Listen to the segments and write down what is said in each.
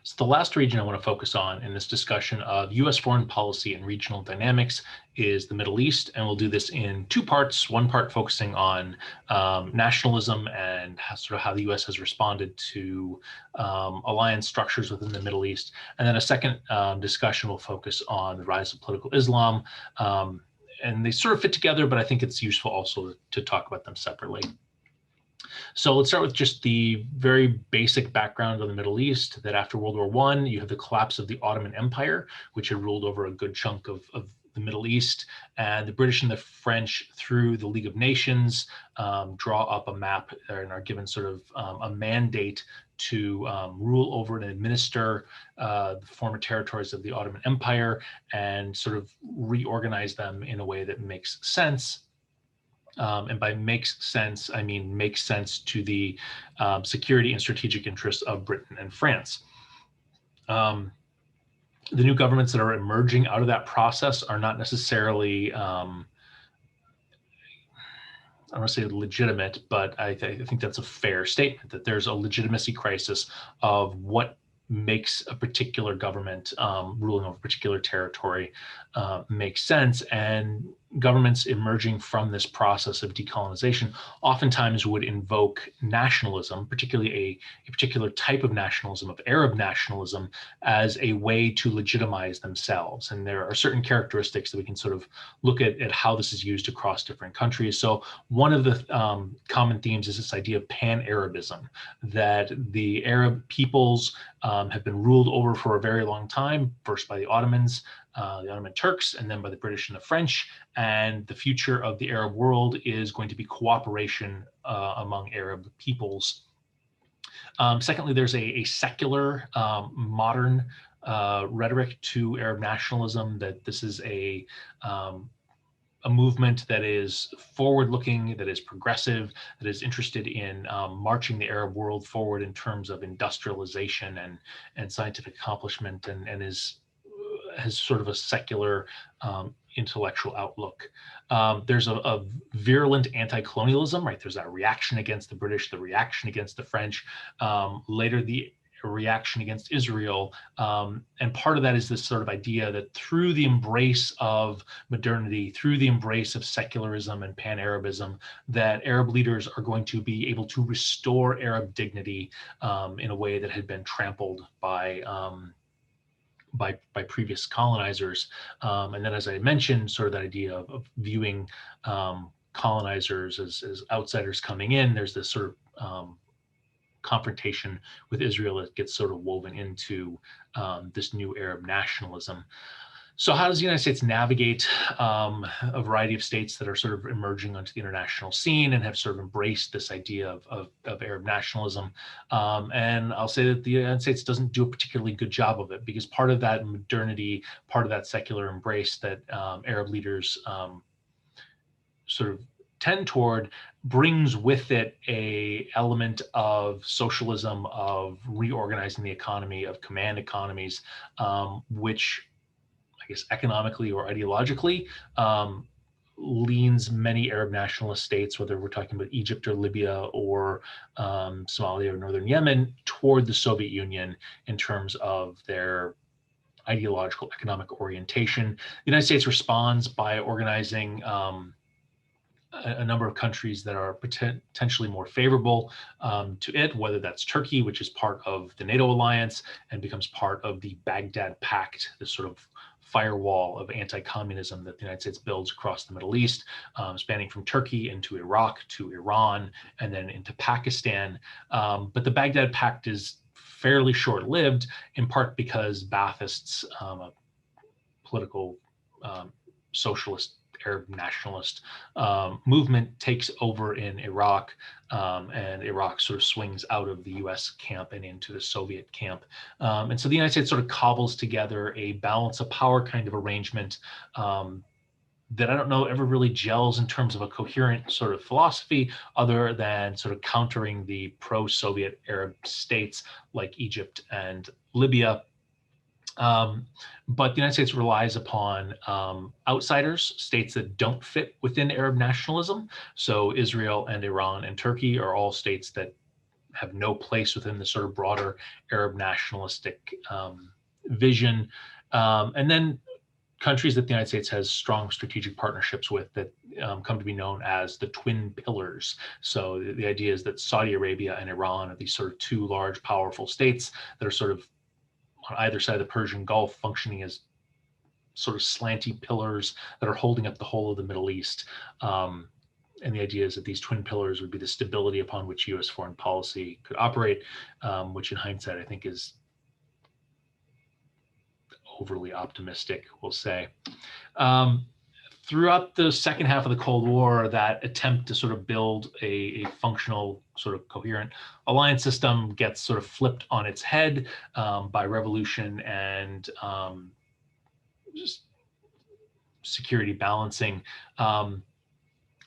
So the last region I want to focus on in this discussion of U.S. foreign policy and regional dynamics is the Middle East, and we'll do this in two parts. One part focusing on nationalism and how the U.S. has responded to alliance structures within the Middle East, and then a second discussion will focus on the rise of political Islam. And they sort of fit together, but I think it's useful also to talk about them separately. So let's start with just the very basic background of the Middle East, that after World War I, you have the collapse of the Ottoman Empire, which had ruled over a good chunk of the Middle East, and the British and the French, through the League of Nations, draw up a map and are given sort of a mandate to rule over and administer the former territories of the Ottoman Empire and sort of reorganize them in a way that makes sense. And by makes sense, I mean makes sense to the security and strategic interests of Britain and France. The new governments that are emerging out of that process are not necessarily, I don't want to say legitimate, but I think that's a fair statement, that there's a legitimacy crisis of what makes a particular government ruling over a particular territory make sense. And governments emerging from this process of decolonization oftentimes would invoke nationalism, particularly a particular type of nationalism, of Arab nationalism, as a way to legitimize themselves. And there are certain characteristics that we can sort of look at how this is used across different countries. So one of the common themes is this idea of pan-Arabism, that the Arab peoples have been ruled over for a very long time, first by the Ottomans, the Ottoman Turks, and then by the British and the French. And the future of the Arab world is going to be cooperation among Arab peoples. Secondly, there's a secular, modern rhetoric to Arab nationalism, that this is a movement that is forward-looking, that is progressive, that is interested in marching the Arab world forward in terms of industrialization and scientific accomplishment, and has sort of a secular intellectual outlook. There's a virulent anti-colonialism, right? There's that reaction against the British, the reaction against the French, later the reaction against Israel. And part of that is this sort of idea that through the embrace of modernity, through the embrace of secularism and pan-Arabism, that Arab leaders are going to be able to restore Arab dignity in a way that had been trampled by previous colonizers. And then, as I mentioned, sort of that idea of viewing colonizers as outsiders coming in, there's this sort of confrontation with Israel that gets sort of woven into this new Arab nationalism. So how does the United States navigate a variety of states that are sort of emerging onto the international scene and have sort of embraced this idea of Arab nationalism? And I'll say that the United States doesn't do a particularly good job of it, because part of that modernity, part of that secular embrace that Arab leaders sort of tend toward, brings with it a element of socialism, of reorganizing the economy, of command economies, which I guess economically or ideologically leans many Arab nationalist states, whether we're talking about Egypt or Libya or Somalia or northern Yemen, toward the Soviet Union in terms of their ideological economic orientation. The United States responds by organizing a number of countries that are potentially more favorable to it, whether that's Turkey, which is part of the NATO alliance and becomes part of the Baghdad Pact, this sort of firewall of anti-communism that the United States builds across the Middle East, spanning from Turkey into Iraq to Iran and then into Pakistan. But the Baghdad Pact is fairly short-lived, in part because Baathists, a political socialist Arab nationalist movement, takes over in Iraq, and Iraq sort of swings out of the US camp and into the Soviet camp. And so the United States sort of cobbles together a balance of power kind of arrangement that I don't know ever really gels in terms of a coherent sort of philosophy, other than sort of countering the pro-Soviet Arab states like Egypt and Libya. But the United States relies upon outsiders, states that don't fit within Arab nationalism. So Israel and Iran and Turkey are all states that have no place within the sort of broader Arab nationalistic vision. And then countries that the United States has strong strategic partnerships with that come to be known as the twin pillars. So the idea is that Saudi Arabia and Iran are these sort of two large, powerful states that are sort of on either side of the Persian Gulf, functioning as sort of slanty pillars that are holding up the whole of the Middle East. And the idea is that these twin pillars would be the stability upon which U.S. foreign policy could operate, which in hindsight, I think is overly optimistic, we'll say. Throughout the second half of the Cold War, that attempt to sort of build a functional, sort of coherent alliance system gets sort of flipped on its head by revolution and just security balancing.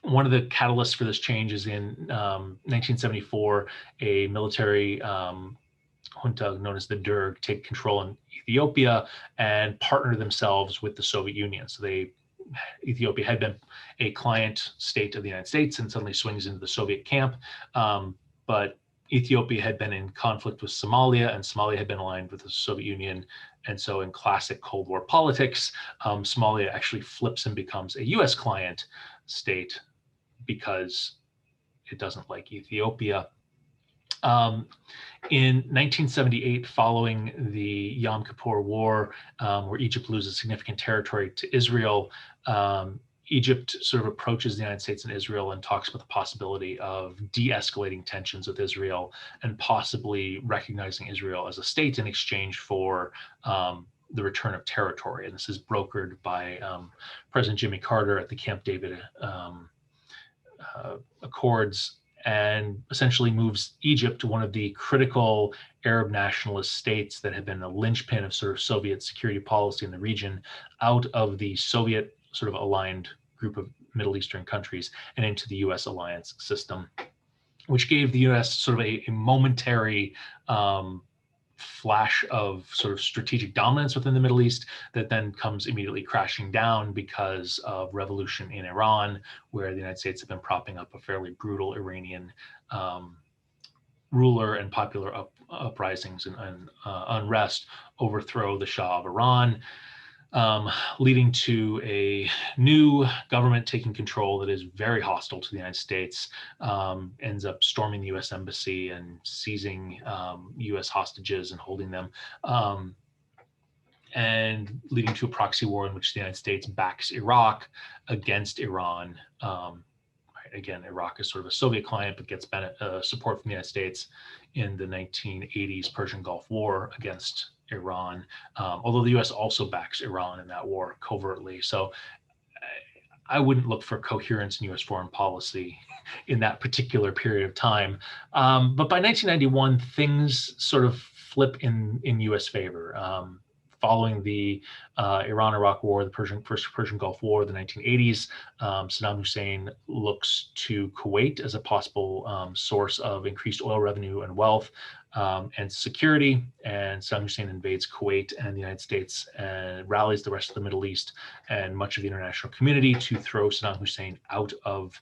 One of the catalysts for this change is in 1974, a military junta known as the Derg take control in Ethiopia and partner themselves with the Soviet Union. So Ethiopia had been a client state of the United States and suddenly swings into the Soviet camp. But Ethiopia had been in conflict with Somalia, and Somalia had been aligned with the Soviet Union. And so in classic Cold War politics, Somalia actually flips and becomes a US client state because it doesn't like Ethiopia. In 1978, following the Yom Kippur War, where Egypt loses significant territory to Israel, Egypt sort of approaches the United States and Israel and talks about the possibility of de-escalating tensions with Israel and possibly recognizing Israel as a state in exchange for the return of territory. And this is brokered by President Jimmy Carter at the Camp David Accords, and essentially moves Egypt, one of the critical Arab nationalist states that had been a linchpin of sort of Soviet security policy in the region, out of the Soviet sort of aligned group of Middle Eastern countries and into the US alliance system, which gave the US sort of a momentary flash of sort of strategic dominance within the Middle East that then comes immediately crashing down because of revolution in Iran, where the United States have been propping up a fairly brutal Iranian ruler, and popular uprisings and unrest overthrow the Shah of Iran, leading to a new government taking control that is very hostile to the United States, ends up storming the US embassy and seizing US hostages and holding them, and leading to a proxy war in which the United States backs Iraq against Iran. Again, Iraq is sort of a Soviet client, but gets support from the United States in the 1980s Persian Gulf War against Iran, although the US also backs Iran in that war covertly. So I wouldn't look for coherence in US foreign policy in that particular period of time. But by 1991, things sort of flip in US favor. Following the Iran-Iraq War, the first Persian Gulf War, the 1980s, Saddam Hussein looks to Kuwait as a possible source of increased oil revenue and wealth and security. And Saddam Hussein invades Kuwait, and the United States rallies the rest of the Middle East and much of the international community to throw Saddam Hussein out of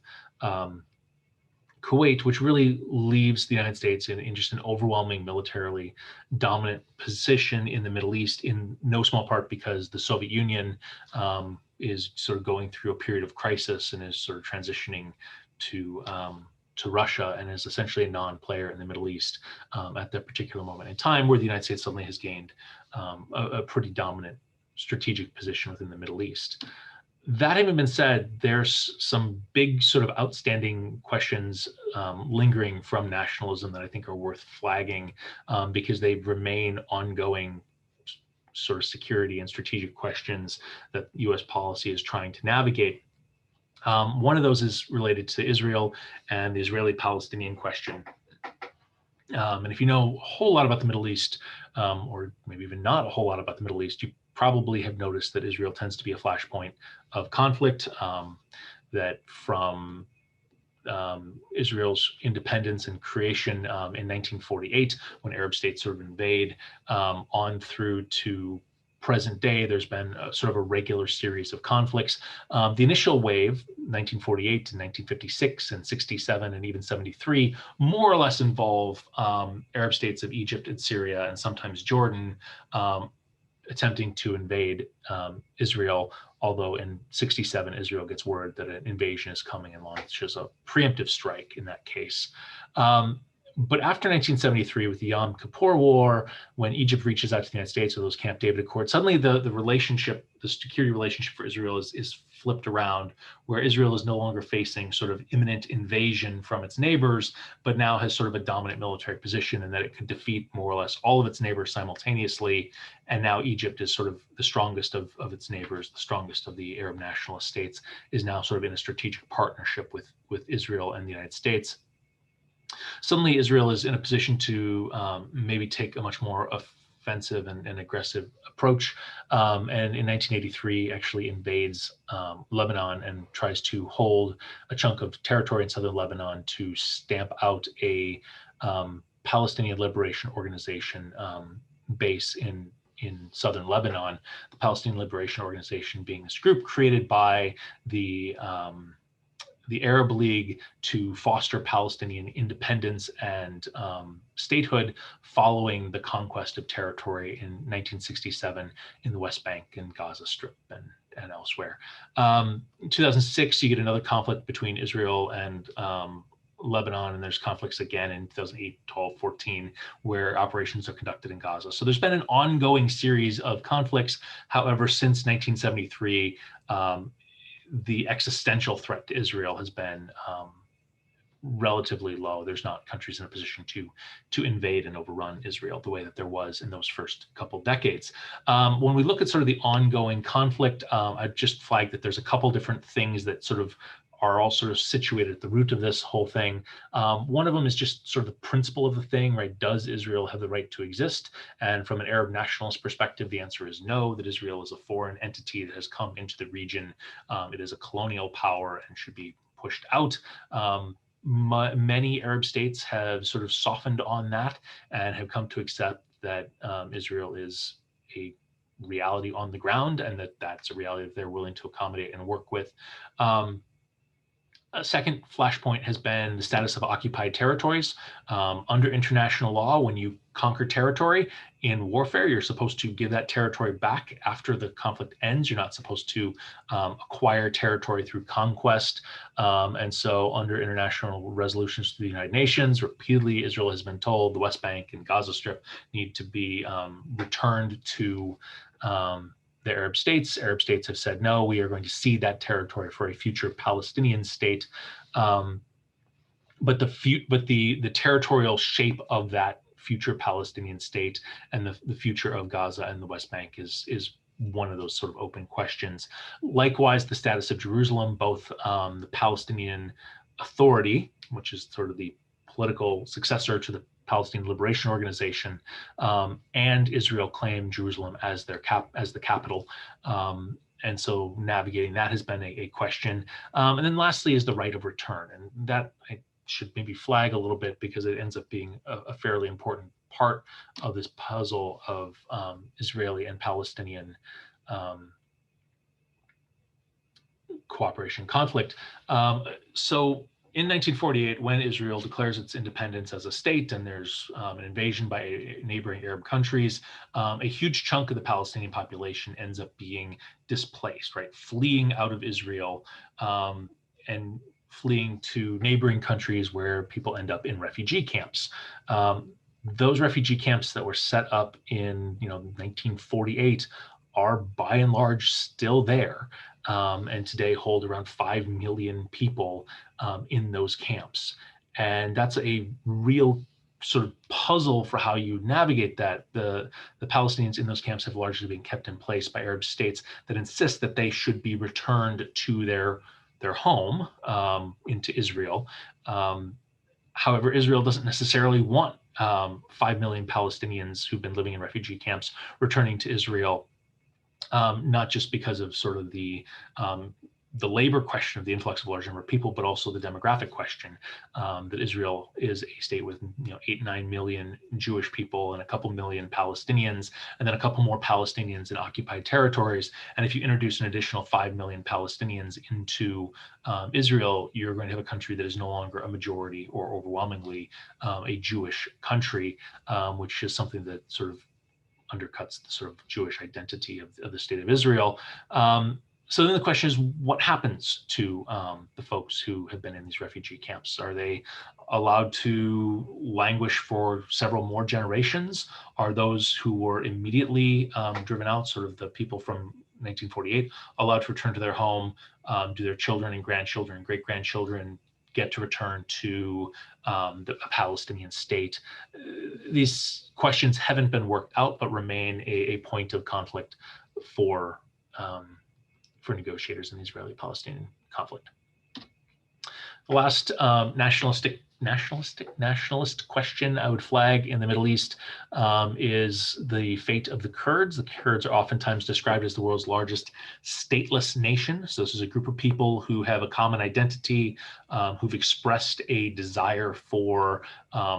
Kuwait, which really leaves the United States in just an overwhelming militarily dominant position in the Middle East, in no small part because the Soviet Union is sort of going through a period of crisis and is sort of transitioning to Russia, and is essentially a non-player in the Middle East at that particular moment in time, where the United States suddenly has gained a pretty dominant strategic position within the Middle East. That having been said, there's some big sort of outstanding questions lingering from nationalism that I think are worth flagging because they remain ongoing sort of security and strategic questions that US policy is trying to navigate. One of those is related to Israel and the Israeli-Palestinian question. And if you know a whole lot about the Middle East, or maybe even not a whole lot about the Middle East, you probably have noticed that Israel tends to be a flashpoint of conflict, that from Israel's independence and creation in 1948, when Arab states sort of invade, on through to present day, there's been sort of a regular series of conflicts. The initial wave, 1948 to 1956 and 67 and even 73, more or less involve Arab states of Egypt and Syria and sometimes Jordan attempting to invade Israel, although in 67, Israel gets word that an invasion is coming and launches a preemptive strike in that case. But after 1973, with the Yom Kippur War, when Egypt reaches out to the United States with those Camp David Accords, suddenly the relationship, the security relationship for Israel is flipped around, where Israel is no longer facing sort of imminent invasion from its neighbors, but now has sort of a dominant military position, and that it could defeat more or less all of its neighbors simultaneously. And now Egypt is sort of the strongest of its neighbors, the strongest of the Arab nationalist states, is now sort of in a strategic partnership with Israel and the United States. Suddenly Israel is in a position to maybe take a much more offensive and aggressive approach, and in 1983 actually invades Lebanon and tries to hold a chunk of territory in southern Lebanon to stamp out a Palestinian Liberation Organization base in southern Lebanon. The Palestinian Liberation Organization being this group created by the Arab League to foster Palestinian independence and statehood following the conquest of territory in 1967 in the West Bank and Gaza Strip and elsewhere. In 2006, you get another conflict between Israel and Lebanon, and there's conflicts again in 2008, 12, 14, where operations are conducted in Gaza. So there's been an ongoing series of conflicts. However, since 1973, the existential threat to Israel has been relatively low. There's not countries in a position to invade and overrun Israel the way that there was in those first couple decades. When we look at sort of the ongoing conflict, I've just flagged that there's a couple different things that sort of are all sort of situated at the root of this whole thing. One of them is just sort of the principle of the thing, right? Does Israel have the right to exist? And from an Arab nationalist perspective, the answer is no, that Israel is a foreign entity that has come into the region. It is a colonial power and should be pushed out. Many Arab states have sort of softened on that and have come to accept that Israel is a reality on the ground, and that's a reality that they're willing to accommodate and work with. A second flashpoint has been the status of occupied territories. Under international law, when you conquer territory in warfare, you're supposed to give that territory back after the conflict ends. You're not supposed to acquire territory through conquest. And so under international resolutions to the United Nations, repeatedly Israel has been told the West Bank and Gaza Strip need to be returned to the Arab states. Arab states have said, no, we are going to cede that territory for a future Palestinian state. But the territorial shape of that future Palestinian state and the future of Gaza and the West Bank is one of those sort of open questions. Likewise, the status of Jerusalem, both the Palestinian Authority, which is sort of the political successor to the Palestinian Liberation Organization, and Israel claim Jerusalem as the capital. And so navigating that has been a question. And then lastly is the right of return. And that I should maybe flag a little bit because it ends up being a fairly important part of this puzzle of Israeli and Palestinian cooperation conflict. So in 1948, when Israel declares its independence as a state and there's an invasion by neighboring Arab countries, a huge chunk of the Palestinian population ends up being displaced, right? Fleeing out of Israel and fleeing to neighboring countries where people end up in refugee camps. Those refugee camps that were set up in 1948 are by and large still there, and today hold around 5 million people in those camps. And that's a real sort of puzzle for how you navigate that. The Palestinians in those camps have largely been kept in place by Arab states that insist that they should be returned to their home, into Israel. However, Israel doesn't necessarily want 5 million Palestinians who've been living in refugee camps returning to Israel, not just because of sort of the the labor question of the influx of a large number of people, but also the demographic question, that Israel is a state with 8-9 million Jewish people and a couple million Palestinians, and then a couple more Palestinians in occupied territories. And if you introduce an additional 5 million Palestinians into Israel, you're going to have a country that is no longer a majority or overwhelmingly a Jewish country, which is something that sort of undercuts the sort of Jewish identity of the state of Israel. So then the question is, what happens to the folks who have been in these refugee camps? Are they allowed to languish for several more generations? Are those who were immediately driven out, sort of the people from 1948, allowed to return to their home? Do their children and grandchildren and great-grandchildren get to return to a Palestinian state? These questions haven't been worked out, but remain a point of conflict for negotiators in the Israeli-Palestinian conflict. The last nationalist question I would flag in the Middle East is the fate of the Kurds. The Kurds are oftentimes described as the world's largest stateless nation. So this is a group of people who have a common identity, who've expressed a desire for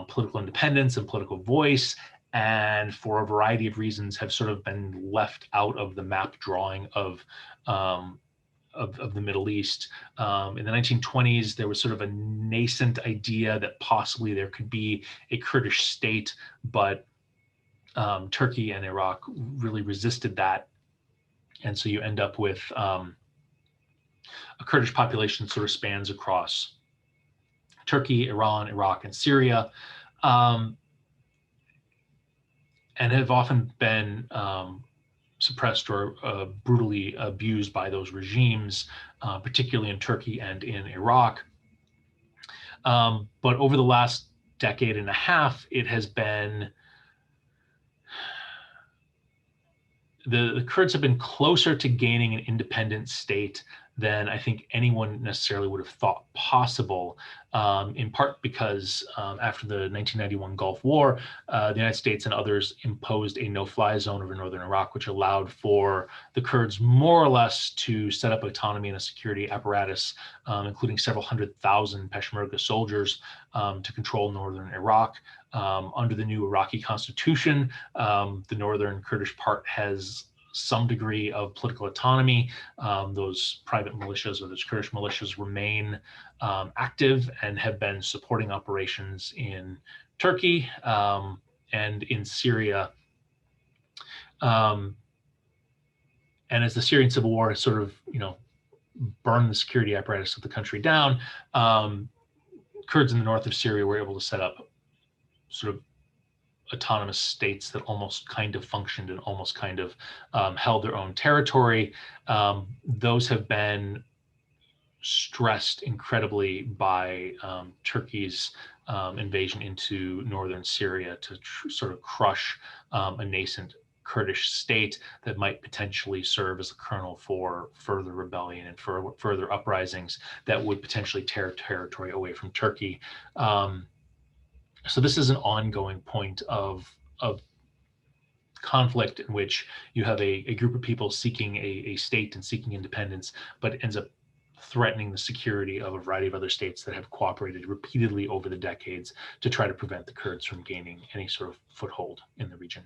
political independence and political voice, and for a variety of reasons have sort of been left out of the map drawing of the Middle East. In the 1920s, there was sort of a nascent idea that possibly there could be a Kurdish state, but Turkey and Iraq really resisted that. And so you end up with a Kurdish population that sort of spans across Turkey, Iran, Iraq, and Syria, and have often been suppressed or brutally abused by those regimes, particularly in Turkey and in Iraq. But over the last decade and a half, it has been, the Kurds have been closer to gaining an independent state than I think anyone necessarily would have thought possible, in part because after the 1991 Gulf War, the United States and others imposed a no-fly zone over northern Iraq, which allowed for the Kurds more or less to set up autonomy and a security apparatus, including several 100,000 Peshmerga soldiers, to control northern Iraq. Under the new Iraqi constitution, the northern Kurdish part has some degree of political autonomy. Those private militias or those Kurdish militias remain active and have been supporting operations in Turkey and in Syria. And as the Syrian civil war has sort of, burned the security apparatus of the country down, Kurds in the north of Syria were able to set up sort of autonomous states that almost kind of functioned and almost kind of held their own territory. Those have been stressed incredibly by Turkey's invasion into northern Syria to sort of crush a nascent Kurdish state that might potentially serve as a kernel for further rebellion and for further uprisings that would potentially tear territory away from Turkey. So this is an ongoing point of conflict in which you have a group of people seeking a state and seeking independence, but it ends up threatening the security of a variety of other states that have cooperated repeatedly over the decades to try to prevent the Kurds from gaining any sort of foothold in the region.